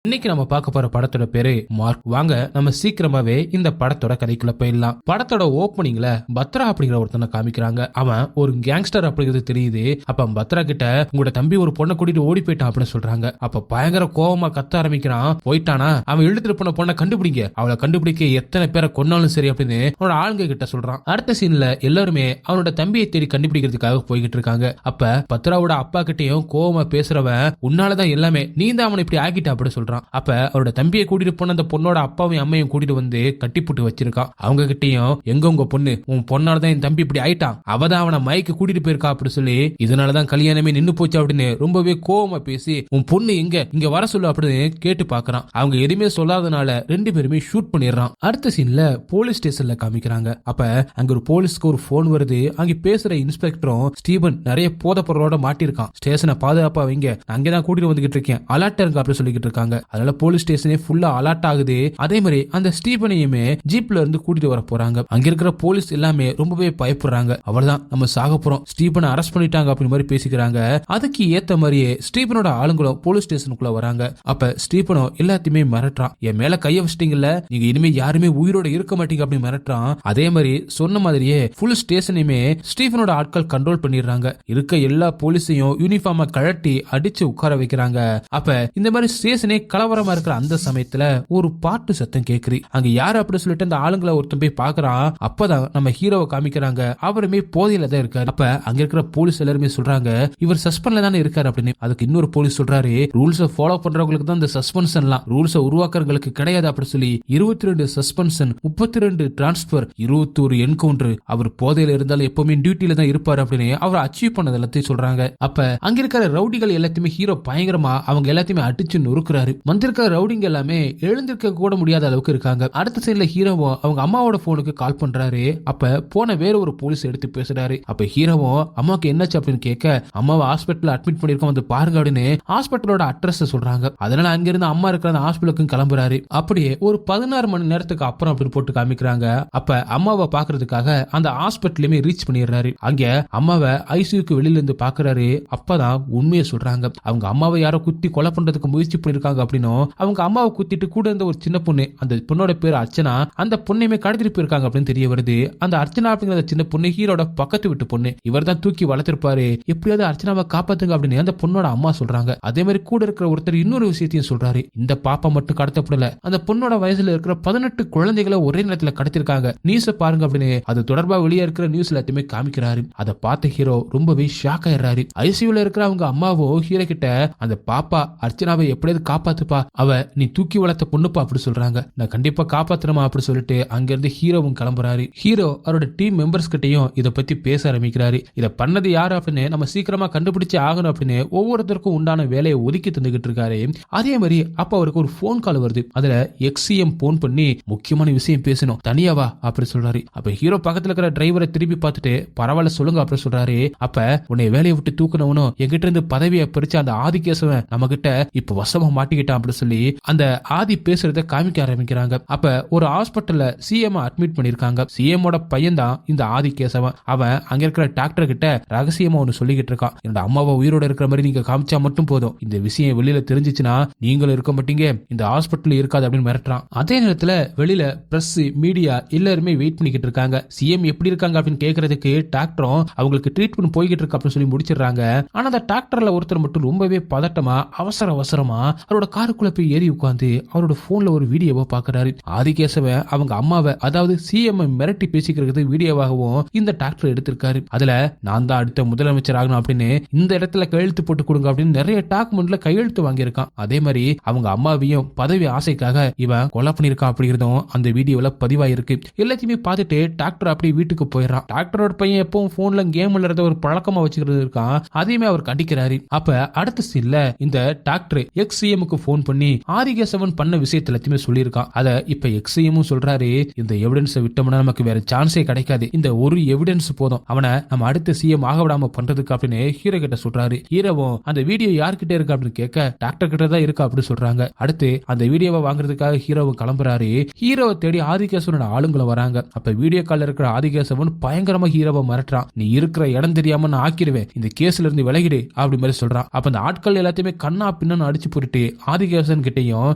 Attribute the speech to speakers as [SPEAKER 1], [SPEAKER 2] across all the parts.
[SPEAKER 1] இன்னைக்கு நம்ம பார்க்க போற படத்தோட பேரு மார்க். வாங்க நம்ம சீக்கிரமாவே இந்த படத்தோட கதைக்குள்ள போயிடலாம். படத்தோட ஓப்பனிங்ல பத்ரா அப்படிங்கிற ஒருத்தனை காமிக்கிறாங்க. அவன் ஒரு கேங்ஸ்டர் அப்படிங்கிறது தெரியுது. அப்ப பத்ரா கிட்ட உங்களோட தம்பி ஒரு பொண்ணை கூட்டிட்டு ஓடி போயிட்டான் அப்படின்னு சொல்றாங்க. அப்ப பயங்கர கோவமா கத்த ஆரம்பிக்கிறான். போயிட்டானா அவன் இழுத்துட்டு போன பொண்ணை கண்டுபிடிங்க, அவளை கண்டுபிடிக்க எத்தனை பேரை கொன்னாலும் சரி அப்படின்னு அவனோட ஆளுங்க கிட்ட சொல்றான். அடுத்த சீன்ல எல்லாருமே அவனோட தம்பியை தேடி கண்டுபிடிக்கிறதுக்காக போய்கிட்டு இருக்காங்க. அப்ப பத்ராவோட அப்பா கிட்டையும் கோவமா பேசுறவன் உன்னாலதான் எல்லாமே, நீ தான் அவனை இப்படி ஆக்கிட்ட அப்படின்னு சொல்றான். அப்ப அவரோட தம்பியை கூட்டிட்டு போன அந்த பொண்ணோட அப்பாவையும் அம்மையும் கூட்டிட்டு வந்து கட்டி போட்டு வச்சிருக்கான். அவங்க கிட்டையும் எங்க உங்க பொண்ணு, உன் பொண்ணாலதான் என் தம்பி இப்படி ஆயிட்டான், அவதான் அவனை மயக்க கூட்டிட்டு போயிருக்கா அப்படி சொல்லி இதனாலதான் கல்யாணமே நின்னு போச்சு அப்படின்னு ரொம்பவே கோவமா பேசி உன் பொண்ணு எங்க இங்க வர சொல்லு அப்படின்னு கேட்டு பாக்குறான். அவங்க எதுவுமே சொல்லாதனால ரெண்டு பேருமே ஷூட் பண்ணிடுறான். அடுத்த சீன்ல போலீஸ் ஸ்டேஷன்ல காமிக்கிறாங்க. அப்ப அங்க ஒரு போலீஸ்க்கு ஒரு போன் வருது. அங்க பேசுற இன்ஸ்பெக்டரும் ஸ்டீபன் நிறைய போதை பொருளோட மாட்டிருக்கான். ஸ்டேஷனை பாதுகாப்பா வைங்க, அங்கதான் கூட்டிட்டு வந்துகிட்டு இருக்கேன், அலர்ட் இருங்க அப்படின்னு சொல்லிட்டு இருக்காங்க. அதனால போலீஸ் ஸ்டேஷனே ஃபுல்லா அலர்ட் ஆகுது. அதே மாதிரி அந்த ஸ்டீபனையுமே ஜீப்ல இருந்து கூட்டிட்டு வர போறாங்க. அங்க இருக்கிற போலீஸ் எல்லாமே ரொம்பவே பயப்படுறாங்க. அவ்வளவுதான் நம்ம சாக போறோம், ஸ்டீபனை அரெஸ்ட் பண்ணிட்டாங்க அப்படி மாதிரி பேசிக்கிறாங்க. அதுக்கு ஏத்த மாதிரியே ஸ்டீபனோட ஆளுங்களும் போலீஸ் ஸ்டேஷனுக்குள்ள வராங்க. அப்ப ஸ்டீபனோ எல்லாத்தையுமே மிரட்டுறான். என் மேல கைய வச்சிட்டீங்கல்ல, நீங்க இனிமே யாருமே உயிரோட இருக்க மாட்டீங்க அப்படின்னு மிரட்டுறான். அதே மாதிரி சொன்ன மாதிரியே ஃபுல் ஸ்டேஷனையுமே ஸ்டீபனோட ஆட்கள் கண்ட்ரோல் பண்ணிடுறாங்க. இருக்க எல்லா போலீஸையும் யூனிஃபார்மை கழட்டி அடிச்சு உட்கார வைக்கிறாங்க. அப்ப இந்த மாதிரி ஸ்டேஷனே கலவரமா இருக்கிற அந்த சமயத்துல ஒரு பாட்டு சத்தம் கேக்குறி. அங்க யாரு அப்படி சொல்லிட்டு அந்த ஆளுங்களை ஒருத்தன் போய் பாக்குறான். அப்பதான் நம்ம ஹீரோவை காமிக்கிறாங்க. அவருமே போதையில தான் இருக்காரு. அப்ப அங்க இருக்கிற போலீஸ் எல்லாருமே சொல்றாங்க இவர் சஸ்பெண்ட்ல தானே இருக்காரு அப்படின்னு. அதுக்கு இன்னொரு போலீஸ் சொல்றாரு ரூல்ஸ் ஃபாலோ பண்றவங்களுக்கு தான் இந்த சஸ்பென்ஷன்லாம், ரூல்ஸ் உருவாக்குறவங்களுக்கு கிடையாது அப்படி சொல்லி 22 சஸ்பென்ஷன், 32 டிரான்ஸ்பர், 21 என்கவுண்டர். அவர் போதையில இருந்தாலும் எப்பவுமே டியூட்டில தான் இருப்பாரு அப்படின்னு அவர் அச்சீவ் பண்ணது எல்லாத்தையும் சொல்றாங்க. அப்ப அங்க இருக்கிற ரவுடிகள் எல்லாத்தையுமே ஹீரோ பயங்கரமா அவங்க எல்லாத்தையுமே அடிச்சு நொறுக்குறாரு. வந்திருக்க ரவுடிங்க எல்லாமே எழுந்திருக்க கூட முடியாத அளவுக்கு இருக்காங்க. அடுத்த சைடுல ஹீரோவும் அவங்க அம்மாவோட போனுக்கு கால் பண்றாரு. அப்ப போன வேற ஒரு போலீஸ் எடுத்து பேசுறாரு. அப்ப ஹீரோவும் அம்மாவுக்கு என்னாச்சு அப்படின்னு கேட்க அம்மாவை ஹாஸ்பிட்டல் அட்மிட் பண்ணிருக்கோம் வந்து பாருங்க அப்படின்னு ஹாஸ்பிட்டலோட அட்ரஸ் சொல்றாங்க. அதனால அங்கிருந்து அம்மா இருக்கிற அந்த ஹாஸ்பிட்டலுக்கு கிளம்புறாரு. அப்படியே ஒரு 16 மணி நேரத்துக்கு அப்புறம் அப்படி போட்டு காமிக்கிறாங்க. அப்ப அம்மாவை பாக்குறதுக்காக அந்த ஹாஸ்பிட்டலுமே ரீச் பண்ணிடுறாரு. அங்க அம்மாவை ஐசியூக்கு வெளியில இருந்து பாக்குறாரு. அப்பதான் உண்மையை சொல்றாங்க. அவங்க அம்மாவை யாரோ குத்தி கொலை பண்றதுக்கு முயற்சி பண்ணிருக்காங்க அப்படின்னும், அவங்க அம்மாவை குத்திட்டு கூட இருந்த ஒரு சின்ன பொண்ணு, அந்த பொண்ணோட பேர் அர்ச்சனா, அந்த பொண்ணையுமே கடத்திட்டு போயிருக்காங்க அப்படின்னு தெரிய வருது. அந்த அர்ச்சனா அப்படிங்கிற சின்ன பொண்ணு ஹீரோட பக்கத்து விட்டு பொண்ணு, இவர் தான் தூக்கி வளர்த்திருப்பாரு, எப்படியாவது அர்ச்சனாவை காப்பாத்துங்க அப்படின்னு அந்த பொண்ணோட அம்மா சொல்றாங்க. அதே மாதிரி கூட இருக்கிற ஒருத்தர் இன்னொரு விஷயத்தையும் சொல்றாரு. இந்த பாப்பா மட்டும் கடத்தப்படல, அந்த பொண்ணோட வயசுல இருக்கிற 18 குழந்தைகளை ஒரே நேரத்துல கடத்திருக்காங்க, நியூஸ பாருங்க அப்படின்னு அது தொடர்பா வெளியே இருக்கிற நியூஸ் எல்லாத்தையுமே காமிக்கிறாரு. அதை பார்த்த ஹீரோ ரொம்பவே ஷாக் ஆயிடுறாரு. ஐசியூல இருக்கிற அவங்க அம்மாவோ ஹீரோ கிட்ட அந்த பாப்பா அர்ச்சனாவை எப்படியாவது காப்பாத்துப்பா, அவ நீ தூக்கி வளர்த்த பொண்ணுப்பா அப்படி சொல்றாங்க. நான் கண்டிப்பா காப்பாத்துறமா அப்படி சொல்லிட்டு அங்க இருந்து ஹீரோவும் கிளம்புறாரு. ஹீரோ அவரோட டீம் மெம்பர்ஸ் கிட்டையும் இதை பத்தி பேச ஆரம்பிக்கிறாரு. இதை பண்ணது யாரு அப்படின்னு நம்ம சீக்கிரமா கண்டுபிடிச்சு ஆகணும் அப்படின்னு ஒவ்வொருத்தருக்கும் உண்டான வேலையை ஒதுக்கி தந்துகிட்டு இருக்காரு. அதே மாதிரி அப்ப அவருக்கு ஒரு போன் கால் வருது. அதுல எக்ஸிஎம் போன் பண்ணி முக்கியமான விஷயம் பேசணும், தனியாவா அப்படி சொல்றாரு. அப்ப ஹீரோ பக்கத்துல இருக்கிற டிரைவரை திருப்பி பார்த்துட்டு பரவாயில்ல சொல்லுங்க அப்படி சொல்றாரு. அப்ப உன்னை வேலையை விட்டு தூக்கணும்னு என்கிட்ட இருந்து பதவியை பறிச்சு அந்த ஆதிகேசவன் நம்ம கிட்ட இப்ப வசமா மாட்டிக்கிட்டான் அப்படி சொல்லி அந்த ஆதி பேசுறத காமிக்க ஆரம்பிக்கிறாங்க. அப்ப ஒரு ஹாஸ்பிட்டல்ல சிஎம் அட்மிட் பண்ணிருக்காங்க. சிஎமோட பையன் தான் இந்த ஆதிகேசவன். அவன் அங்க இருக்கிற டாக்டர் கிட்ட ரகசியமா ஒன்னு சொல்லிக்கிட்டு இருக்கான். என்னோட அம்மாவை உயிரோட இருக்கிற மாதிரி நீங்க காமிச்சா மட்டும் போதும், இந்த விஷயம் வெளியில தெரிஞ்சிச்சுன்னா நீங்களும் இருக்க மாட்டீங்க, இந்த ஹாஸ்பிட்டல் இருக்காது அப்படின்னு மிரட்டுறான். அதே நேரத்துல வெளியில பிரஸ் மீடியா எல்லாருமே வெயிட் பண்ணிக்கிட்டு இருக்காங்க. சிஎம் எப்படி இருக்காங்க அப்படின்னு கேட்கறதுக்கு டாக்டரும் அவங்களுக்கு ட்ரீட்மெண்ட் போய்கிட்டு இருக்கு அப்படின்னு சொல்லி முடிச்சிடறாங்க. ஆனா அந்த டாக்டர்ல ஒருத்தர் மட்டும் ரொம்பவே பதட்டமா அவசர அவசரமா அவரோட காருக்குள்ள போய் ஏறி உட்கார்ந்து அவரோட போன்ல ஒரு வீடியோவை பாக்குறாரு. ஆதிகேசவன் அவங்க அம்மாவை அதாவது சிஎம் மிரட்டி பேசிக்கிறது வீடியோவாகவும் இந்த டாக்டர் எடுத்திருக்காரு. அதுல நான் தான் அடுத்த முதலமைச்சர் ஆகணும் அப்படின்னு இந்த இடத்துல கையெழுத்து போட்டு கொடுங்க அப்படின்னு நிறைய டாக்குமெண்ட்ல கையெழுத்து வாங்கியிருக்கான். அதே மாதிரி அவங்க அம்மாவையும் பதவி ஆசைக்காக இவன் கொலை பண்ணிருக்கான் அப்படிங்கிறதும் அந்த வீடியோல பதிவாயிருக்கு. எல்லாத்தையுமே பார்த்துட்டு டாக்டர் அப்படியே வீட்டுக்கு போயிடறான். டாக்டரோட பையன் எப்பவும் போன்ல கேம் விளையாடுறத ஒரு பழக்கமா வச்சுக்கிறது இருக்கான். அதையுமே அவர் கண்டிக்கிறாரு. அப்ப அடுத்த சீன்ல இந்த டாக்டர் எக்ஸிஎம்க்கு போன் பண்ணி ஆதிகேசவன் பண்ண விஷயத்தை எல்லாத்தையுமே சொல்லியிருக்கான். அத இப்ப எக்ஸிஎமும் சொல்றாரு, இந்த எவிடன்ஸை விட்டோம்னா நமக்கு வேற சான்ஸே கிடைக்காது, இந்த ஒரு எவிடன்ஸ் போதும் அவனை நம்ம அடுத்த சிஎம் ஆக விடாம பண்றதுக்கு அப்படின்னு ஹீரோ கிட்ட சொல்றாரு. ஹீரோவும் அந்த வீடியோ யார்கிட்ட இருக்கு அப்படின்னு கேட்க டாக்டர் கிட்ட தான் இருக்கு அப்படின்னு சொல்றாங்க. அடுத்து அந்த வீடியோவை வாங்குறதுக்காக ஹீரோவும் கிளம்புறாரு. ஹீரோவை தேடி ஆதிகேசவனோட ஆளுங்களை வராங்க. அப்ப வீடியோ கால்ல இருக்கிற ஆதிகேசவன் பயங்கரமா ஹீரோவை மிரட்டுறான். நீ இருக்கிற இடம் தெரியாம நான் ஆக்கிடுவேன், இந்த கேஸ்ல இருந்து விலகிடு அப்படி மாதிரி சொல்றான். அப்ப அந்த ஆட்கள் எல்லாத்தையுமே கண்ணா பின்னு அடிச்சு போட்டுட்டு ஆதிகேசன் கிட்டையும்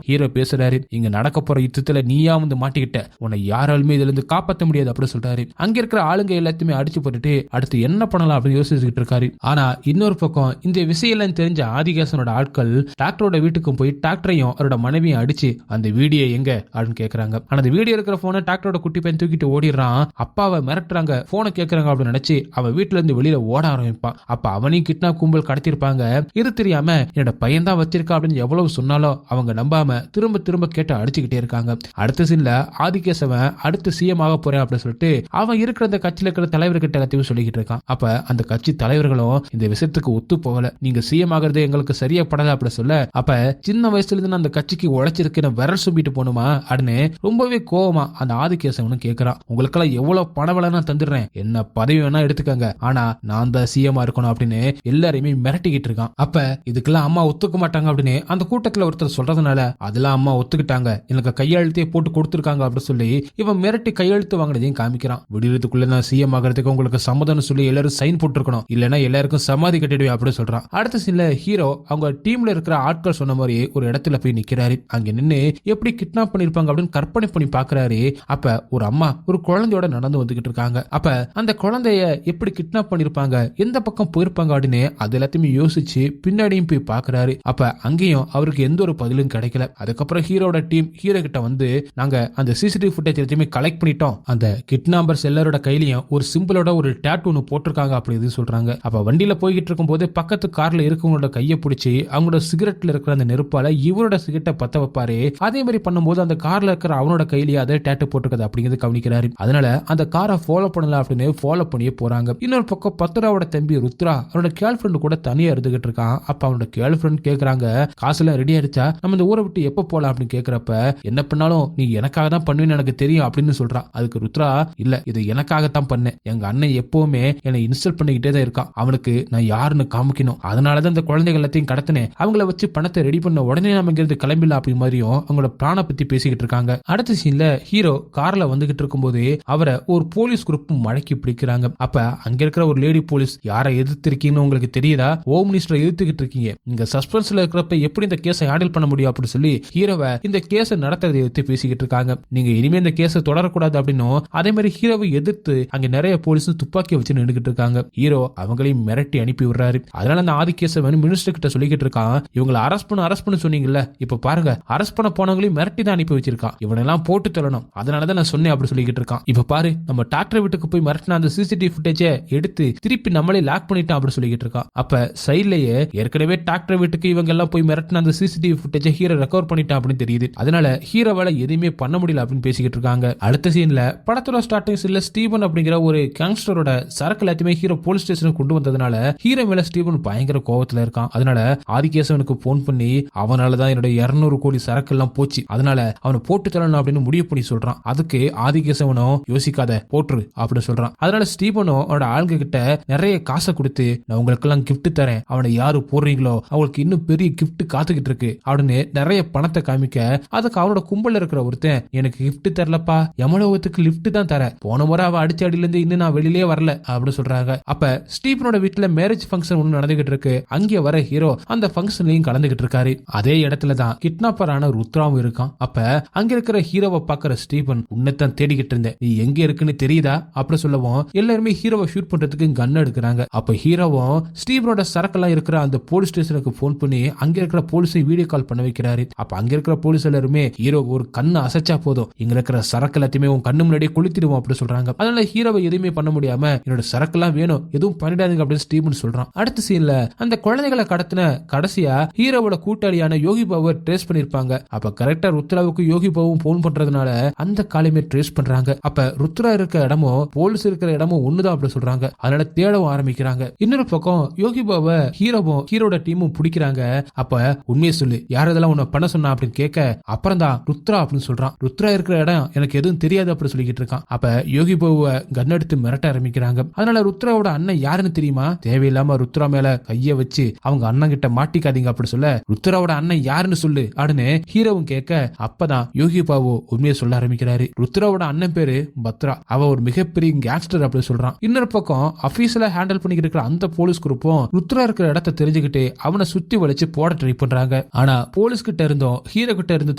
[SPEAKER 1] ஹீரோ பேசுறாரு. இங்க நடக்க போற யுத்தத்துல நீயா வந்து மாட்டிக்கிட்ட, உன்னை யாராலுமே இதுல இருந்து காப்பாற்ற முடியாது அப்படின்னு சொல்றாரு. அங்க இருக்கிற ஆளுங்க எல்லாத்தையுமே அடிச்சு போட்டுட்டு அடுத்து என்ன பண்ணலாம் அப்படின்னு யோசிச்சுட்டு இருக்காரு. ஆனா இன்னொரு பக்கம் இந்த விஷயம் எல்லாம் தெரிஞ்ச ஆதிகேசனோட ஆட்கள் டாக்டரோட வீட்டுக்கும் போய் டாக்டரையும் அவரோட மனைவியும் அடிச்சு அந்த வீடியோ எங்க அப்படின்னு கேக்குறாங்க. ஆனா அந்த வீடியோ இருக்கிற போனை டாக்டரோட குட்டி பையன் தூக்கிட்டு ஓடிடுறான். அப்பாவை மிரட்டுறாங்க, போனை கேட்கறாங்க அப்படின்னு நினைச்சு அவன் வீட்டுல இருந்து வெளியில ஓட ஆரம்பிப்பான். அப்ப அவனையும் கிட்னாப் கும்பல் கடத்திருப்பாங்க. இது தெரியாம என்னோட பையன் தான் வச்சிருக்கா அப்படின்னு எவ்வளவு சொன்னாலும் அவங்க நம்பாம திரும்ப திரும்ப கேட்டு அடிச்சுக்கிட்டே இருக்காங்க. அடுத்த சீன்ல ஆதிகேசவன் அடுத்து சிஎம் ஆக போறேன் அப்படின்னு சொல்லிட்டு அவன் இருக்கிற அந்த கட்சியில இருக்கிற தலைவர்கிட்ட எல்லாத்தையும் சொல்லிக்கிட்டு இருக்கான். அப்ப அந்த கட்சி தலைவர்களும் இந்த விஷயத்துக்கு ஒத்து போகல, நீங்க சிஎம் ஆகிறது எங்களுக்கு சரியா படல அப்படி சொல்ல, அப்ப சின்ன வயசுல இருந்து அந்த கட்சிக்கு உழைச்சிருக்கேன் விரல் சும்பிட்டு போகணுமா அப்படின்னு ரொம்பவே கோவமா அந்த ஆதிகேசவனும் கேட்கிறான். உங்களுக்கெல்லாம் எவ்வளவு பணம் வேணா தந்துடுறேன், என்ன பதவி வேணா எடுத்துக்கங்க, ஆனா நான் தான் சிஎம் இருக்கணும் அப்படின்னு எல்லாரையுமே மிரட்டிக்கிட்டு இருக்கான். அப்ப இதுக்கெல்லாம் அம்மா ஒத்துக்க மாட்டாங்க அப்படின்னு அந்த கூட்டத்துல ஒருத்தர் சொல்றதுனால அதெல்லாம் அம்மா ஒத்துக்கிட்டாங்க, எனக்கு கையெழுத்தே போட்டு கொடுத்துருக்காங்க அப்படின்னு சொல்லி இவன் மிரட்டி கையெழுத்து வாங்கினதையும் காமிக்கிறான். விடுறதுக்குள்ள நான் சிஎம் ஆகிறதுக்கு உங்களுக்கு சம்மதம்னு சொல்லி எல்லாரும் சைன் போட்டுருக்கணும், இல்லைன்னா எல்லாருக்கும் சமாதி கட்டிடுவேன் அப்படின்னு சொல்றான். அடுத்த சீன்ல ஹீரோ அவங்க டீம்ல இருக்கிற ஆட்கள் சொன்ன மாதிரி ஒரு இடத்துல போய் நிக்கிறாரு. அங்க நின்னு எப்படி கிட்னாப் பண்ணிருப்பாங்க அப்படின்னு கற்பனை பண்ணி பாக்குறாரு. அப்ப ஒரு அம்மா ஒரு குழந்தையோட நடந்து வந்துகிட்டு இருக்காங்க. அப்ப அந்த குழந்தைய எப்படி கிட்னாப் பண்ணிருப்பாங்க, எந்த பக்கம் போயிருப்பாங்க அப்படின்னு அது எல்லாத்தையுமே யோசிச்சு பின்னாடியும் போய் பாக்குறாரு. அப்ப அங்கேயும் அவருக்கு எந்த ஒரு பதிலும் கிடைக்கல. அதுக்கப்புறம் ஹீரோட டீம் ஹீரோ கிட்ட வந்து நாங்க அந்த சிசிடிவி ஃபுட்டேஜ் எல்லாத்தையுமே கலெக்ட் பண்ணிட்டோம், அந்த கிட்னாப்பர்ஸ் எல்லாரோட கையிலயும் ஒரு சிம்பிளோட ஒரு டேட்டூ ஒன்று போட்டிருக்காங்க அப்படின்னு சொல்றாங்க. அப்ப வண்டியில போய்கிட்டு இருக்கும் போது பக்கத்து கார்ல இருக்கவங்களோட கையை பிடிச்சி அவங்களோட சிகரெட்ல இருக்கிற அந்த நெருப்பால இவரோட சிகரெட்டை பத்த வைப்பாரு. அதே மாதிரி பண்ணும்போது அந்த கார்ல இருக்கிற அவனோட கையிலேயே அதே டேட்டூ போட்டிருக்காது அப்படிங்கிறது கவனிக்கிறாரு. அதனால அந்த காரை ஃபாலோ பண்ணலாம் அப்படின்னு ஃபாலோ பண்ணியே போறாங்க. இன்னொரு பக்கம் பத்ராவோட தம்பி ருத்ரா அவனோட கேர்ள் ஃப்ரெண்ட் கூட தனியா இருந்துகிட்டு இருக்கான். அப்ப அவனோட கேர்ள் ஃப்ரெண்ட் கேக்குறாங்க, காசுல ரெடி ஆயிடுச்சா, நம்ம இந்த ஊரை விட்டு எப்ப போலாம் அப்படின்னு கேக்குறப்ப, என்ன பண்ணாலும் நீ எனக்காக தான் பண்ணுவேன்னு எனக்கு தெரியும் அப்படின்னு சொல்றான். அதுக்கு ருத்ரா, இல்ல இது எனக்காகத்தான் பண்ணேன், எங்க அண்ணன் எப்பவுமே என்னை இன்ஸ்டால் பண்ணிக்கிட்டே தான் இருக்கான், அவனுக்கு நான் யாருன்னு காமிக்கணும், அதனாலதான் இந்த குழந்தைகள் எல்லாத்தையும் கடத்தினேன், அவங்கள வச்சு பணத்தை ரெடி பண்ண உடனே நம்ம இங்கிருந்து கிளம்பிடலாம் அப்படி மாதிரியும் அவங்களோட பிளான பத்தி பேசிக்கிட்டு இருக்காங்க. அடுத்த சீன்ல ஹீரோ கார்ல வந்துகிட்டு இருக்கும்போது அவரை ஒரு போலீஸ் குரூப் மடக்கி பிடிக்கிறாங்க. அப்ப அங்க இருக்கிற ஒரு லேடி போலீஸ், யாரை எதிர்த்து இருக்கீங்கன்னு உங்களுக்கு தெரியுதா, ஹோம் மினிஸ்டரை எதிர்த்துக்கிட்டு இருக்கீங்க, இங்க சஸ்பென்ஸ்ல இருக்கிறப்ப எப்படி இந்த கேஸை ஹேண்டில் பண்ண முடியும் அப்படின்னு சொல்லி ஹீரோவை இந்த கேஸை நடத்துறதை எதிர்த்து பேசிக்கிட்டு இருக்காங்க. நீங்க இனிமே இந்த கேஸை தொடரக்கூடாது அப்படின்னும் அதே மாதிரி ஹீரோவை எதிர்த்து அங்க நிறைய போலீஸ் துப்பாக்கி வச்சு நின்றுகிட்டு இருக்காங்க. ஹீரோ அவங்களையும் மிரட்டி அனுப்பி விடுறாரு. அதனால அந்த ஆதிகேசவன் மினிஸ்டர் கிட்ட சொல்லிக்கிட்டு இருக்கான், இவங்களை அரெஸ்ட் பண்ண சொன்னீங்கல்ல, இப்ப பாருங்க அரெஸ்ட் பண்ண போனவங்களையும் மிரட்டி தான் அனுப்பி வச்சிருக்கான், இவனெல்லாம் போட்டு தள்ளணும், அதனாலதான் நான் சொன்னேன் அப்படி சொல்லிக்கிட்டு இருக்கான். இப்ப பாரு நம்ம டாக்டர் வீட்டுக்கு போய் மிரட்டின அந்த சிசிடிவி ஃபுட்டேஜை எடுத்து திருப்பி நம்மளே லாக் பண்ணிட்டான் அப்படி சொல்லிக்கிட்டு இருக்கான். அப்ப சைட்லயே ஏற்கனவே டாக்டர் வீட்டுக்கு இவங்க எல்லாம் போய் மிரட்டின அந்த சிசிடிவி ஃபுட்டேஜை ஹீரோ ரெக்கவர் பண்ணிட்டான் அப்படின்னு தெரியுது. அதனால ஹீரோவால எதுவுமே பண்ண முடியல அப்படின்னு பேசிக்கிட்டு இருக்காங்க. அடுத்த சீன்ல படத்தோட ஸ்டார்டிங் சீன்ல ஸ்டீவன் அப்படிங்கிற ஒரு கேங்ஸ்டரோட சரக்கு எல்லாத்தையுமே ஹீரோ போலீஸ் ஸ்டேஷனுக்கு கொண்டு வந்ததுனால ஹீரோ மேல ஸ்டீவன் பயங்கர கோவத்துல இருக்கான். அதனால ஆதிகேசவனுக்கு போன் பண்ணி அவனாலதான் என்னோட 200 கோடி சரக்கு எல்லாம் போச்சு, அதனால அவனை போட்டு தரணும் அப்படின்னு முடிவு பண்ணி சொல்றான். அதுக்கு ஆதிகேசவனும் யோசிக்காத போட்டுரு அப்படின்னு சொல்றான். அதனால ஸ்டீவனும் அவனோட ஆளுங்க கிட்ட நிறைய காசை கொடுத்து நான் உங்களுக்கு எல்லாம் கிஃப்ட் தரேன், அவனை யாரு போடுறீங்களோ அவங்களுக்கு இன்னும் பெரிய கிஃப்ட் காத்துக்கிட்டு இருக்கு அப்படின்னு நிறைய பணத்தை காமிக்க, அதுக்கு அவனோட கும்பல்ல இருக்கிற ஒருத்தன் எனக்கு கிஃப்ட் தரலப்பா, யமலோகத்துக்கு லிப்ட் தான் தர, போன முறை அவ அடிச்ச அடியில இருந்து இன்னும் நான் வெளியிலே வரல அப்படின்னு சொல்றாங்க. அப்ப ஸ்டீவனோட வீட்டுல மேரேஜ் ஃபங்க்ஷன் ஒண்ணு நடந்துகிட்டு இருக்கு. அங்கே வர ஹீரோ அந்த ஃபங்க்ஷன்லயும் கலந்துகிட்டு இருக்காரு. அதே இடத்துல தான் கிட்னாப்பரான ருத்ராவும் இருக்கான். அப்ப அங்க இருக்கிற ஹீரோவை பாக்குற ஸ்டீவன், உன்னைத்தான் தேடிக்கிட்டு இருந்தேன், நீ எங்க இருக்குன்னு தெரியுதா அப்படி சொல்லவும் எல்லாருமே ஹீரோவை ஷூட் பண்றதுக்கு கன் எடுக்கிறாங்க. அப்ப ஹீரோவும் ஸ்டீவனோட சரக்கெல்லாம் இருக்கிற அந்த போலீஸ் ஸ்டேஷனுக்கு போன் பண்ணி அங்க இருக்கிற போலீஸை வீடியோ கால் பண்ண வைக்கிறாரு. அப்ப அங்க இருக்கிற போலீஸ் எல்லாருமே ஹீரோ ஒரு கண்ணு அசைச்சா போதும் இங்க இருக்கிற சரக்கு எல்லாத்தையுமே உன் கண்ணு முன்னாடியே கொளுத்திடுவோம் அப்படி சொல்றாங்க. அதனால ஹீரோவை எதுவுமே பண்ண முடியாம என்னோட சரக்கு எல்லாம் வேணும், எதுவும் பண்ணிடாதீங்க அப்படின்னு ஸ்டீவன் சொல்றான். அடுத்த சீன்ல அந்த குழந்தைகளை கடத்தின கடைசியா ஹீரோவோட கூட்டாளியான யோகி பாபுவை ட்ரேஸ் பண்ணிருப்பாங்க. அப்ப கரெக்டா ருத்ராவுக்கு யோகி பாபுவும் போன் பண்றதுனால அந்த காலையுமே ட்ரேஸ் பண்றாங்க. அப்ப ருத்ரா இருக்க இடமும் போலீஸ் இருக்கிற இடமும் ஒண்ணுதான் அப்படி சொல்றாங்க. அதனால தேடவும் ஆரம்பிக்கிறாங்க. இன்னொரு பக்கம் யோகி பாபுவை ஹீரோவும் ஹீரோட டீமும் பிடிக்கிறாங்க. அப்ப உண்மையை சொல்லு, யார் இதெல்லாம் உன்னை பண்ண சொன்னா அப்படின்னு கேட்க, அப்புறம் தான் ருத்ரா அப்படின்னு சொல்றான். ருத்ரா இருக்கிற இடம் எனக்கு எதுவும் தெரியாது அப்படி சொல்லிக்கிட்டு இருக்கான். அப்ப யோகி பாபுவை கன் எடுத்து மிரட்ட ஆரம்பிக்கிறாங்க. அதனால ருத்ராவோட அண்ணன் யாருன்னு தெரியுமா, தேவையில்லாம ருத்ரா மேல கைய வச்சு அவங்க அண்ணன் கிட்ட மாட்டிக்காதீங்க அப்படி சொல்ல, ருத்ராவோட அண்ணன் யாருன்னு சொல்லு அப்படின்னு ஹீரோவும் கேட்க, அப்பதான் யோகி பாபு உண்மையை சொல்ல ஆரம்பிக்கிறாரு. ருத்ராவோட அண்ணன் பேரு பத்ரா, அவ ஒரு மிகப்பெரிய கேங்ஸ்டர் அப்படி சொல்றான். இன்னொரு பக்கம் ஆபீஸ்ல ஹேண்டில் பண்ணிக்கிட்டு இருக்கிற அந்த போலீஸ் குரூப்பும் ருத்ரா இருக்கிற இடத்தை தெரிஞ்சுக்கிட்டு அவனை சுத்தி வளைச்சு போட ட்ரை பண்றாங்க. ஆனா போலீஸ் கிட்ட இருந்தும் ஹீரோ கிட்ட இருந்து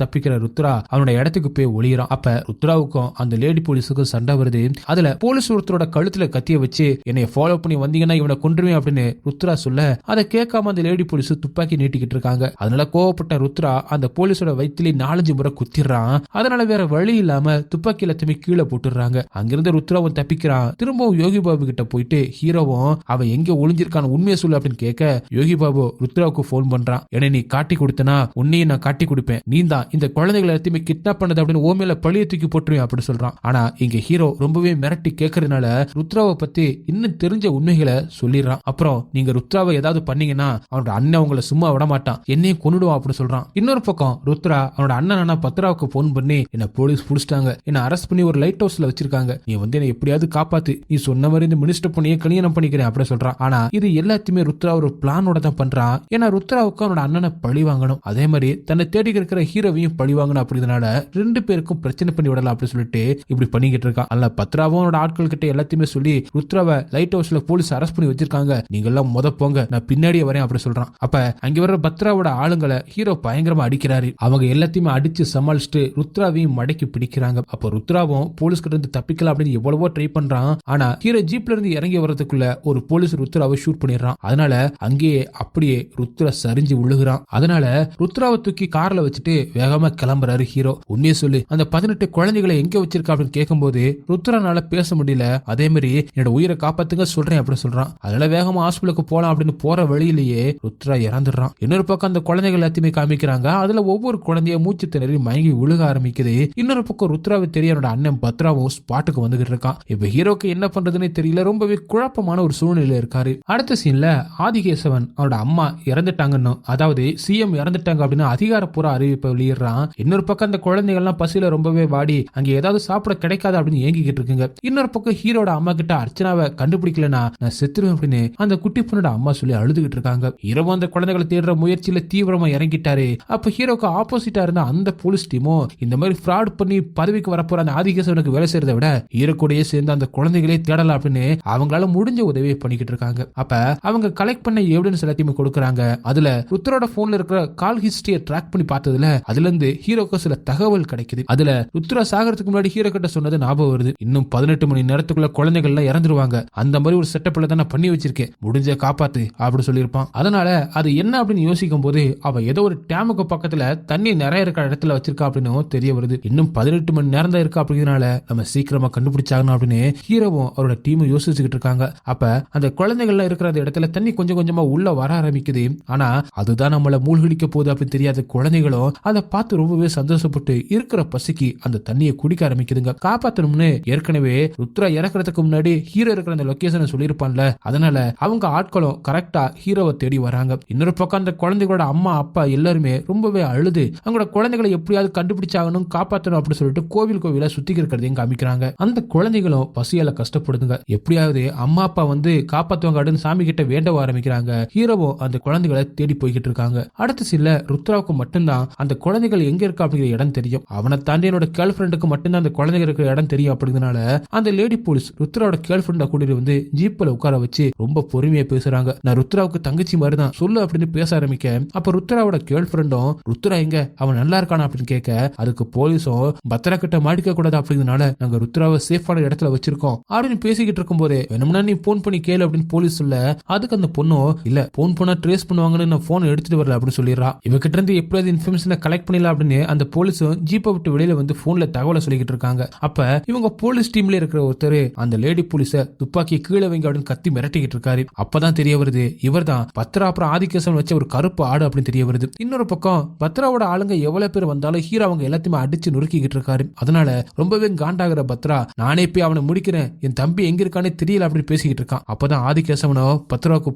[SPEAKER 1] தப்பிக்கிற ருத்ரா அவனோட இடத்துக்கு போய் ஒளியறான். அப்ப ருத்ராவுக்கும் அந்த லேடி போலீஸுக்கும் சண்டை வருது. அதுல போலீஸ் ஒருத்தரோட கழுத்துல கத்திய வச்சு என்னைய ஃபாலோ பண்ணி வந்தீங்கன்னா இவனை கொன்றுவேன் அப்படின்னு ருத்ரா சொல்ல அதை கேட்காம அந்த லேடி போலீஸ் துப்பாக்கி நீட்டிக்கிட்டு இருக்காங்க. அதனால கோவப்பட்ட ருத்ரா அந்த போலீஸோட வயிற்றிலே 4-5 முறை குத்திடுறான். அதனால வேற வழி இல்லாம துப்பாக்கி எல்லாத்தையுமே கீழே போட்டுறாங்க. அங்கிருந்து ருத்ராவும் தப்பிக்கிறான். திரும்பவும் யோகி பாபு கிட்ட போயிட்டு ஹீரோவும் அவன் எங்க ஒளிஞ்சிருக்கான உண்மையை சொல்லு அப்படின்னு கேட்க யோகி பாபு ருத்ராவுக்கு போன் பண்றான். என்னை நீ காட்டி கொடுத்தனா உன்னையும் நான் காட்டி கொடுப்பேன், நீ தான் இந்த குழந்தைகளை எல்லாத்தையுமே கிட்னாப் பண்ணது அப்படின்னு ஓமையில பழிய தூக்கி போட்டுருவேன் அப்படின்னு சொல்றான். ஆனா இங்க ஹீரோ ரொம்பவே மிரட்டி கேட்கறதுனால ருத்ராவை பத்தி இன்னும் தெரிஞ்ச உண்மைகளை சொல்லிடுறான். அப்புறம் நீங்க ருத்ராவை ஏதாவது பண்ணீங்கன்னா அவனோட அண்ணன் உங்களை சும்மா விட மாட்டான், என்னையும் கொன்னுடுவான் அப்படின்னு சொல்றான். இன்னொரு பக்கம் ருத்ரா அவனோட அண்ணன் பத்ராவுக்கு போன் பண்ணி என்ன போலீஸ் புடிச்சிட்டாங்க, என்ன அரெஸ்ட் பண்ணி ஒரு லைட் ஹவுஸ்ல வச்சிருக்காங்க, நீ வந்து என்ன எப்படியாவது காப்பாத்து, நீ சொன்ன மாதிரி இந்த மினிஸ்டர் பண்ணியே கல்யாணம் பண்ணிக்கிறேன் அப்படின்னு சொல்றான். ஆனா இது எல்லாத்தையுமே ருத்ரா ஒரு பிளானோட தான் பண்றான். ஏன்னா ருத்ராவுக்கு அவனோட அண்ணனை பழி வாங்கணும், அதே மாதிரி தன்னை தேடி இருக்கிற ஹீரோவையும் பழி வாங்கணும். அப்படினால 2 பேருக்கும் பிரச்சனை பண்ணி விடலாம் அப்படின்னு சொல்லிட்டு இப்படி பண்ணிக்கிட்டு இருக்கான். அல்ல பத்ராவும் அவனோட ஆட்கள் கிட்ட எல்லாத்தையுமே சொல்லி ருத்ராவை லைட் ஹவுஸ்ல போலீஸ் அரெஸ்ட் பண்ணி வச்சிருக்காங்க, நீங்க எல்லாம் போங்க, நான் பின்னாடியே வரேன் அப்படின்னு சொல்றான். அப்ப அங்க வர்ற பத்ராவோட ஆளுங்களை ஹீரோ பயங்கரமா அடிக்கிறாரு. அவங்க எல்லாத்தையுமே அடிச்சு சமாளிச்சுட்டு ருத்ராவையும் மடக்கி பிடிக்கிறாங்க. அப்ப ருத்ராவும் போலீஸ் கிட்ட இருந்து தப்பிக்கலாம் அப்படின்னு எவ்வளவோ ட்ரை பண்றான். ஆனா ஹீரோ ஜீப்ல இருந்து இறங்கி வர்றதுக்குள்ள ஒரு போலீஸ் ருத்ராவை ஷூட் பண்ணிடுறான். அதனால அங்கேயே அப்படியே ருத்ரா சரிஞ்சு விழுகிறான். அதனால ருத்ராவை தூக்கி கார்ல வச்சுட்டு வேகமா கிளம்புறாரு ஹீரோ. உண்மையை சொல்லு, அந்த 18 குழந்தைகளை எங்க வச்சிருக்கா அப்படின்னு கேட்கும்போது ருத்ரானால பேச முடியல. அதே மாதிரி என்னோட உயிரை காப்பாத்துங்க சொல்றேன் அப்படின்னு சொல்றான். அதனால வேகமா ஹாஸ்பிட்டலுக்கு போலாம் அப்படின்னு போற வழியிலேயே ருத்ரா இறந்துடுறான். இன்னொரு பக்கம் அந்த குழந்தைகள் எல்லாத்தையுமே காமிக்கிறாங்க. அதுல ஒவ்வொரு குழந்தைய மூச்சு திணறி மயங்கி விழுக ஆரம்பிக்குது. இன்னொரு பக்கம் ருத்ராவை தெரிய அவனோட அண்ணன் பத்ராவும் ஸ்பாட்டுக்கு வந்துகிட்டு இருக்கான். இப்ப ஹீரோக்கு என்ன பண்றதுன்னு தெரியல, ரொம்பவே குழப்பமான ஒரு சூழ்நிலையில இருக்காரு. அடுத்த சீன்ல ஆதிகேசவன் அவனோட அம்மா இறந்துட்டாங்கன்னு, அதாவது சிஎம் இறந்துட்டாங்க அப்படின்னு அதிகாரப்பூர்வ அறிவிப்பை வெளியிடுறான். இன்னொரு பக்கம் அந்த குழந்தைகள்லாம் பசியில ரொம்பவே வாடி அங்க ஏதாவது சாப்பிட கிடைக்காது அப்படின்னு ஏங்கிக்கிட்டு இருக்குங்க. இன்னொரு பக்கம் ஹீரோட அம்மா கிட்ட அர்ச்சனாவை கண்டுபிடிக்கலனா நான் செத்துருவேன் அப்படின்னு அந்த குட்டி பொண்ணோட அம்மா சொல்லி அழுதுகிட்டு இருக்காங்க. ஹீரோ அந்த குழந்தைகளை தேடுற முயற்சியில தீவிரமா இறங்கிட்டாரு. அப்ப ஹீரோக்கு ஆப்போசிட்டா இருந்த அந்த போலீஸ் டீமும் இந்த மாதிரி ஃப்ராட் பண்ணி பதவிக்கு வரப்போற அந்த ஆதிகேசவனுக்கு வேலை செய்யறதை விட ஹீரோ கூடயே சேர்ந்து அந்த குழந்தைகளே தேடலாம் அப்படின்னு அவங்களால முடிஞ்ச உதவியை பண்ணிக்கிட்டு இருக்காங்க. அப்ப அவங்க கலெக்ட் பண்ண எவிடன்ஸ் எல்லாத்தையுமே கொடுக்கறாங்க. அதுல ருத்ரோட போன்ல இருக்கிற கால் ஹிஸ்டரியை ட்ராக் பண்ணி பார்த்ததுல அதுல இருந்து ஹீரோக்கு சில தகவல் கிடைக்குது. அதுல ருத்ரா சாகறதுக்கு முன்னாடி ஹீரோ கிட்ட சொன்னது ஞாபகம் வருது, இன்னும் 18 மணி நேரத்துக்குள்ள குழந்தைகள் எல்லாம் இறந்துருவாங்க, அந்த மாதிரி ஒரு செட்டப்ல தான் நான் பண்ணி வச்சிருக்கேன், முடிஞ்ச காப்பாத்து அப்படின்னு சொல்லியிருப்பான். அதனால அது என்ன அப்படின்னு யோசிக்கும் போது அவ ஏதோ ஒரு டேமுக்கு பக்கத்துல தண்ணி நிறைய இருக்கிற இடத்துல வச்சிருக்கா அப்படின்னு தெரிய வருது. இன்னும் 18 மணி நேரம் தான் இருக்கு அப்படிங்கறனால நம்ம சீக்கிரமா கண்டுபிடிச்சாகணும் அப்படின்னு ஹீரோவும் அவரோட டீமும் யோசிச்சுக்கிட்டு இருக்காங்க. அப்ப அந்த குழந்தைகள் இருக்கிற இடத்துல தண்ணி கொஞ்சம் கொஞ்சமா உள்ள வர ஆரம்பிக்குது. ஆனா அதுதான் நம்மள மூழ்கடிக்க போகுது அப்படின்னு தெரியாத குழந்தைகளும் அதை பார்த்து ரொம்பவே சந்தோஷப்பட்டு இருக்கிற பசிக்கு அந்த தண்ணியை குடிக்க ஆரம்பிக்குதுங்க. காப்பாத்தணும்னு ஏற்கனவே ருத்ரா இறக்குறதுக்கு முன்னாடி ஹீரோ இருக்கிற அந்த லொகேஷனை சொல்லியிருப்பான்ல, அதனால அவங்க ஆட்களும் கரெக்டா ஹீரோவை தேடி வராங்க. இன்னொரு பக்கம் அந்த குழந்தைகளோட அம்மா அப்பா எல்லாருமே ரொம்பவே அழுது அவங்களோட குழந்தைகளை எப்படியாவது கண்டுபிடிச்சாகணும் காப்பாற்றணும் அப்படின்னு சொல்லிட்டு கோவிலா சுத்தி இருக்கிறதையும் காமிக்கிறாங்க. அந்த குழந்தைகளும் பசியால கஷ்டப்படுதுங்க, எப்படியாவது அம்மா அப்பா வந்து காப்பாத்துவாங்க அப்படின்னு சாமி கிட்ட வேண்ட ஆரம்பிக்கிறாங்க. ஹீரோவும் அந்த குழந்தைகளை தேடி போய்கிட்டு இருக்காங்க. அடுத்த சீன்ல ருத்ராவுக்கு மட்டும்தான் அந்த குழந்தைகள் எங்க இருக்கா அப்படிங்கிற இடம் தெரியும். அவனை தாண்டி என்னோட கேர்ள் ஃபிரெண்டுக்கு மட்டும்தான் அந்த குழந்தைகள் இருக்கிற இடம் தெரியும். அப்படிங்கறதுனால அந்த லேடி போலீஸ் ருத்ராவோட கேர்ள் ஃபிரெண்ட கூட்டிட்டு வந்து ஜீப்ல உட்கார வச்சு ரொம்ப பொறுமையா பேசுறாங்க. நான் ருத்ராவுக்கு தங்கச்சி மாதிரி தான் சொல்லு அப்படின்னு பேச ஆரம்பிக்க அப்ப ருத்ராவோட கேர்ள் ஃபிரெண்டும் ருத்ரா எங்க அவன் நல்லா இருக்கானா அப்படின்னு கேட்க அதுக்கு போலீஸும் பத்ரா கிட்ட மாட்டிக்க கூடாது அப்படிங்கறதுனால நாங்க ருத்ராவை சேஃபான இடத்துல வச்சிருக்கோம் அப்படின்னு பேசிக்கிட்டு இருக்கும் போதே வேணும்னா நீ போன் பண்ணி கேளு அப்படின்னு போலீஸ் சொல்ல அதுக்கு அந்த பொண்ணும் இல்ல போன் பண்ணா ட்ரேஸ் பண்ணுவாங்கன்னு நான் போன் எடுத்துட்டு வரல அப்படின்னு சொல்லிடுறா. இவகிட்ட இருந்து எப்படியாவது இன்ஃபர்மேஷனை கலெக்ட் பண்ணலாம் அப்படின்னு அந்த போலீஸும் ஜீப்பை விட்டு வெளியில வந்து போன்ல தகவலை சொல்லிக்கிட்டு இருக்காங்க. அப்ப இவங்க போலீஸ் டீம்ல இருக்கிற ஒருத்தர் அந்த லேடி போலீஸ துப்பாக்கி கீழே வைங்க அப்படின்னு கத்தி மிரட்டிக்கிட்டு இருக்காரு. அப்பதான் தெரிய வருது இவர் தான் பத்ரா அப்புறம் ஆதிகேசவன் வச்ச ஒரு கருப்பு ஆடு அப்படின்னு தெரிய வருது. இன்னொரு பக்கம் பத்ராவோட ஆளுங்க எவ்வளவு பேர் வந்தாலும் ஹீரோ அவங்க எல்லாத்தையுமே அடிச்சு நொறுக்கிட்டு இருக்காரு. அதனால ரொம்பவே காண்டாகிற பத்ரா நானே போய் அவனை முடிக்கிறேன், என் தம்பி எங்க இருக்கானே தெரியல அப்படின்னு பேசிக்கிட்டு இருக்கான். அப்பதான் ஆதிகேசவனோ பத்ராவுக்கு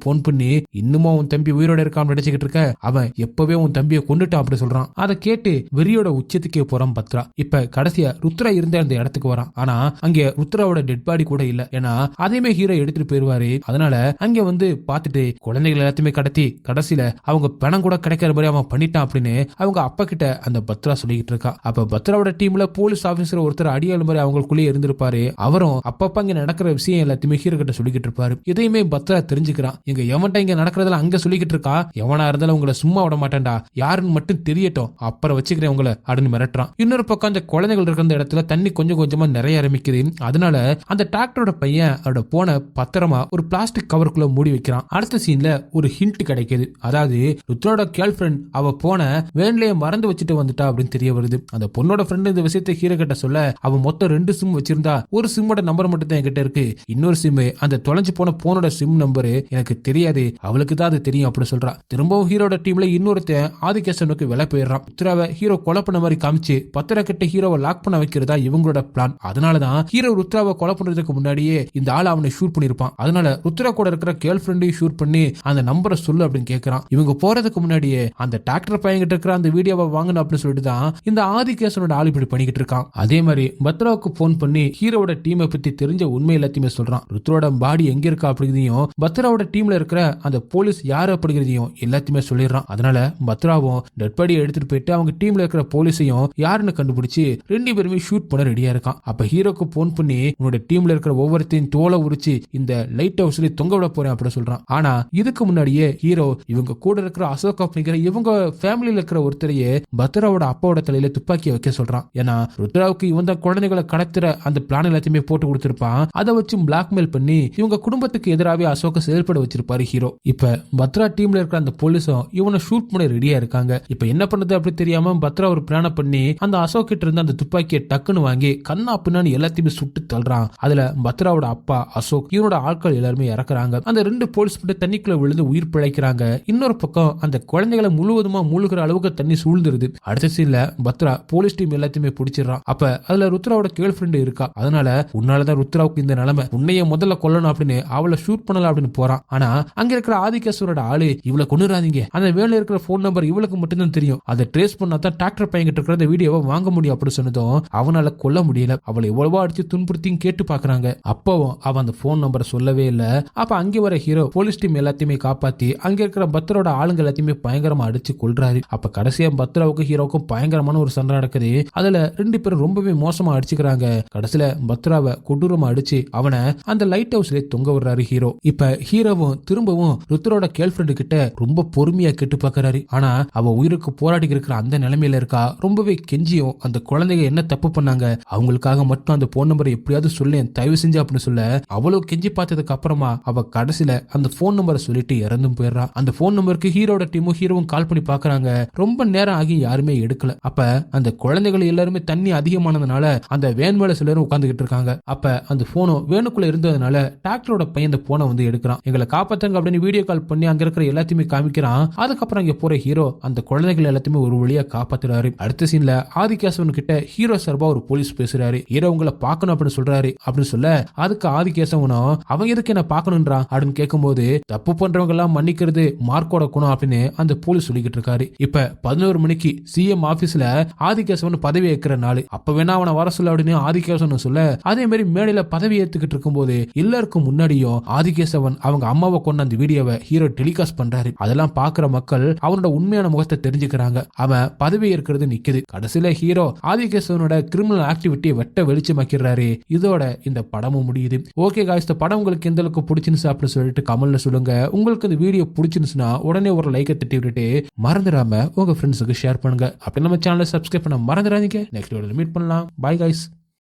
[SPEAKER 1] போன் பண்ணி இன்னுமா உன் தம்பி உயிரோட இருக்கான்னு நினைச்சுக்கிட்டு இருக்க, அவன் எப்பவே உன் தம்பியை கொண்டுட்டான் அப்படி சொல்றான். அதை கேட்டு வெறியோட உச்சத்துக்கே போறான் பத்ரா. இப்ப கடைசியா ருத்ரா இருந்த அந்த இடத்துக்கு வரான். ஆனா அங்க ருத்ராவோட டெட் பாடி கூட இல்ல, ஏன்னா அதையுமே ஹீரோ எடுத்துட்டு போயிருவாரு. அதனால அங்க வந்து பாத்துட்டு குழந்தைகள் எல்லாத்தையுமே கடத்தி கடைசியில அவங்க பணம் கூட கிடைக்கிற மாதிரி அவன் பண்ணிட்டான் அப்படின்னு அவங்க அப்பா கிட்ட அந்த பத்ரா சொல்லிக்கிட்டு இருக்கா. அப்ப பத்ராவோட டீம்ல போலீஸ் ஆபீசர் ஒருத்தர் அடியாள் மாதிரி அவங்களுக்குள்ளே இருந்திருப்பாரு. அவரும் அப்பப்ப இங்க நடக்கிற விஷயம் எல்லாத்தையுமே ஹீரோ கிட்ட சொல்லிக்கிட்டு இருப்பாரு. இதையுமே பத்ரா தெரிஞ்சுக்கிறான். இங்க எவன்ட்ட இங்க நடக்கிறதுல அங்க சொல்லிக்கிட்டு இருக்கா, எவனா இருந்தாலும் உங்களை சும்மா சும்மா விட மாட்டேன்டா, யாருன்னு மட்டும் தெரியட்டும், அப்புறம் வச்சுக்கிறேன் உங்களை அப்படின்னு மிரட்டுறான். இன்னொரு பக்கம் அந்த குழந்தைகள் இருக்கிற இடத்துல தண்ணி கொஞ்சம் கொஞ்சமா நிறைய ஆரம்பிக்குது. அதனால அந்த டாக்டரோட பையன் அவரோட போன பத்திரமா ஒரு பிளாஸ்டிக் கவருக்குள்ள மூடி வைக்கிறான். அடுத்த சீன்ல ஒரு ஹிண்ட் கிடைக்குது. அதாவது ருத்ரோட கேர்ள் ஃபிரெண்ட் அவ போன வேன்லயே மறந்து வச்சுட்டு வந்துட்டா அப்படின்னு தெரிய வருது. அந்த பொண்ணோட ஃப்ரெண்ட் இந்த விஷயத்தை ஹீரோ கிட்ட சொல்ல, அவன் மொத்தம் 2 சிம் வச்சிருந்தா, ஒரு சிம்மோட நம்பர் மட்டும் தான் என்கிட்ட இருக்கு, இன்னொரு சிம் அந்த தொலைஞ்சு போன போனோட சிம் நம்பரு எனக்கு தெரியாது, அவளுக்கு தான் அது தெரியும் அப்படின்னு சொல்றா. திரும்பவும் ஹீரோட டீம்ல இன்னொருத்தன் ஆதிகேசனுக்கு விலை போயிடுறான். ருத்ராவை ஹீரோ கொலை பண்ண மாதிரி காமிச்சு பத்திர கிட்ட ஹீரோவை லாக் பண்ண வைக்கிறதா இவங்களோட பிளான். அதனாலதான் ஹீரோ ருத்ராவை கொலை பண்றதுக்கு முன்னாடியே இந்த ஆள் அவனை ஷூட் பண்ணிருப்பான். அதனால ருத்ரா கூட இருக்கிற கேர்ள் ஃபிரெண்டையும் ஷூட் பண்ணி அந்த நம்பரை சொல்லு அப்படின்னு கேட்கறான். இவங்க போறதுக்கு முன்னாடியே அந்த டாக்டர் பையன் கிட்ட இருக்கிற அந்த வீடியோவை வாங்கணும் அப்படின்னு சொல்லிட்டு தான் இந்த ஆதிகேசனோட ஆள் இப்படி பண்ணிக்கிட்டு இருக்கான். அதே மாதிரி பத்ராவுக்கு போன் பண்ணி ஹீரோட டீமை பத்தி தெரிஞ்ச உண்மை எல்லாத்தையுமே சொல்றான். ருத்ரோட பாடி எங்க இருக்கா அப்படிங்கிறதையும் பத்ராவோட டீம்ல இருக்கிற அந்த போலீஸ் யாரு அப்படிங்கிறதையும் எல்லாத்தையுமே சொல்லிடுறான். அதனால பத்ராவும் டெட் பாடியை எடுத்துட்டு போயிட்டு அவங்க டீம்ல இருக்கிற போலீஸையும் யாருன்னு கண்டுபிடிச்சு 2 பேருமே ஷூட் பண்ண ரெடியா இருக்கான். அப்ப ஹீரோக்கு போன் பண்ணி உன்னோட டீம்ல இருக்கிற ஒவ்வொருத்தையும் தோலை உரிச்சு இந்த லைட் ஹவுஸ்ல தொங்க விட போறேன் அப்படின்னு சொல்றான். ஆனா இதுக்கு முன்னாடியே ஹீரோ இவங்க கூட இருக்கிற அசோக் அப்படிங்கிற இவங்க ஃபேமிலியில இருக்கிற ஒருத்தரையே பத்ராவோட அப்பாவோட தலையில துப்பாக்கி வைக்க சொல்றான். ஏன்னா ருத்ராவுக்கு இவன் தான் குழந்தைகளை கடத்துற அந்த பிளான் எல்லாத்தையுமே போட்டு கொடுத்திருப்பான். அதை வச்சு பிளாக்மெயில் பண்ணி இவங்க குடும்பத்துக்கு எதிராகவே அசோக செயல்பட வச்சிருப்பாரு ஹீரோ. இப்ப பத்ரா டீம்ல இருக்கிற அந்த போலீஸும் இவனை ஷூட் பண்ண ரெடியா இருக்காங்க. இப்ப என்ன பண்றது அப்படி தெரியாம பத்ரா ஒரு பிளான பண்ணி அந்த அசோக் கிட்ட இருந்து அந்த துப்பாக்கியை டக்குன்னு வாங்கி கண்ணா பின்னான்னு எல்லாத்தையுமே சுட்டு தள்ளுறான். அதுல பத்ராவோட அப்பா அசோக் இவனோட ஆட்கள் எல்லாருமே இறக்குறாங்க. அந்த 2 போலீஸ் மட்டும் தண்ணிக்குள்ள விழுந்து உயிர் பிழைக்கிறாங்க. இன்னொரு பக்கம் அந்த குழந்தைகளை முழுவதுமா மூழ்கிற அளவுக்கு தண்ணி சூழ்ந்துருது. அடுத்த சீன்ல பத்ரா போலீஸ் டீம் எல்லாத்தையுமே பிடிச்சிடறான். அப்ப அதுல ருத்ராவோட கேர்ள் ஃபிரெண்ட் இருக்கா. அதனால உன்னாலதான் ருத்ராவுக்கு இந்த நிலைமை, உன்னைய முதல்ல கொல்லணும் அப்படின்னு அவளை ஷூட் பண்ணலாம் அப்படின்னு போறான். ஆனா அங்க இருக்கிற ஆதிகேஸ்வரோட ஆளு இவளை கொண்டுறாதீங்க, அந்த வேலையில இருக்கிற போன் நம்பர் இவளுக்கு மட்டும்தான் தெரியும், அதை ட்ரேஸ் பண்ணா தான் டாக்டர் பையன் கிட்ட இருக்கிற வீடியோவை வாங்க முடியும் அப்படின்னு சொன்னதும் அவனால கொல்ல முடியல. அவளை எவ்வளவோ அடிச்சு துன்புறுத்தியும் கேட்டு பாக்குறாங்க. அப்பவும் அவன் அந்த போன் நம்பரை சொல்லவே இல்ல. அப்ப அங்கே வர ஹீரோ போலீஸ் டீம் எல்லாத்தையுமே காப்பாத்தி அங்க இருக்கிற பத்ரோட ஆளுங்க எல்லாத்தையுமே பயங்கரமா அடிச்சு கொள்றாரு. அப்ப கடைசியா பத்ராவுக்கு ஹீரோக்கும் பயங்கரமான ஒரு சண்டை நடக்குது. அதுல 2 பேரும் ரொம்பவே மோசமா அடிச்சுக்கிறாங்க. கடைசியில பத்ராவை கொடூரமா அடிச்சு அவனை அந்த லைட் ஹவுஸ்ல தொங்க விடுறாரு ஹீரோ. இப்ப ஹீரோவும் திரும்பவும் ருத்ரோட கேர்ள் ஃபிரெண்ட் கிட்ட ரொம்ப பொறுமையா கேட்டு பாக்குறாரு. ஆனா அவ உயிருக்கு போராடி இருக்கிற அந்த நிலைமையில இருக்கா. ரொம்பவே கெஞ்சியும் அந்த குழந்தைங்க என்ன தப்பு பண்ணாங்க, அவங்களுக்காக மட்டும் அந்த போன் நம்பரை எப்படியாவது சொல்ல தயவு செஞ்சு அப்படின்னு சொல்ல அவ்வளவு கெஞ்சி பார்த்ததுக்கு அப்புறமா அவ கடைசியில அந்த போன் நம்பரை சொல்லிட்டு இறந்தும் போயிடுறா. அந்த போன் நம்பருக்கு ஹீரோட டீமும் ஹீரோவும் கால் பண்ணி பாக்குறாங்க. ரொம்ப நேரம் ஆகி யாருமே எடுக்கல. அப்ப அந்த குழந்தைகள் எல்லாருமே தண்ணி அதிகமானதுனால அந்த வேன் மேல சிலரும் உட்கார்ந்துகிட்டு இருக்காங்க. அப்ப அந்த போனும் வேனுக்குள்ள இருந்ததுனால டாக்டரோட பையன் அந்த போனை வந்து எடுக்கிறான். எங்களை காப்பாத்துங்க அப்படின்னு வீடியோ கால் பண்ணி அங்க இருக்கிற எல்லாத்தையுமே காமிக்கிறான். அதுக்கப்புறம் அங்க போற ஹீரோ அந்த குழந்தைகள் எல்லாத்தையுமே ஒரு வழியா காப்பாத்துறாரு. அடுத்த சீன்ல ஆதிகேசவன் கிட்ட ஹீரோ சார்பா ஒரு போலீஸ் பேசுறாரு. ஹீரோ உங்களை பாக்கணும் அப்படின்னு சொல்றாரு. அப்படின்னு சொல்ல அதுக்கு ஆதிகேசவனும் அவன் எதுக்கு என்ன பாக்கணும்ன்றான் அப்படின்னு கேட்கும்போது தப்பு பண்றவங்க எல்லாம் மன்னிக்கிறது மார்க்கோட குணம் அப்படின்னு அந்த போலீஸ் சொல்லிக்கிட்டு இருக்காரு. இப்ப 11 மணிக்கு சிஎம் ஆபீஸ்ல ஆதிகேசவன் பதவி ஏற்கிற நாள். அப்ப வேணா அவனை வர சொல்ல அப்படின்னு ஆதிகேசவன் சொல்ல அதே மாதிரி மேடையில பதவி ஏத்துக்கிட்டு இருக்கும் போது எல்லாருக்கும் முன்னாடியும் ஆதிகேசவன் அவங்க அம்மாவை கொண்ட அந்த வீடியோவை ஹீரோ டெலிகாஸ்ட் பண்றாரு. அதெல்லாம் பாக்குற மக்கள் அவனோட உண்மையான முகத்தை தெரிஞ்சுக்கிறாங்க. அவன் பதவி ஏற்கிறது நிக்குது. கடைசியில ஹீரோ ஆதிகேசவனோட கிரிமினல் ஆக்டிவிட்டியை வெட்ட வெளிச்சமாக்கிறாரு. இதோட இந்த படமும் முடியுது. ஓகே காய்ஸ், இந்த படம் உங்களுக்கு எந்த அளவுக்கு பிடிச்சிருந்துச்சு அப்படின்னு சொல்லிட்டு கமெண்ட்ல சொல்லுங்க. உங்களுக்கு இந்த வீடியோ பிடிச்சிருந்துச்சுன்னா உடனே ஒரு லைக்கை தட்டி விட்டுட்டு மறந்துடாம உங்க ஃப்ரெண்ட்ஸுக்கு ஷேர் பண்ணுங்க. அப்படி நம்ம சேனலை சப்ஸ்கிரைப் பண்ண மறந்துடாதீங்க. நெக்ஸ்ட் வீடியோல மீட் பண்ணலாம். By guys.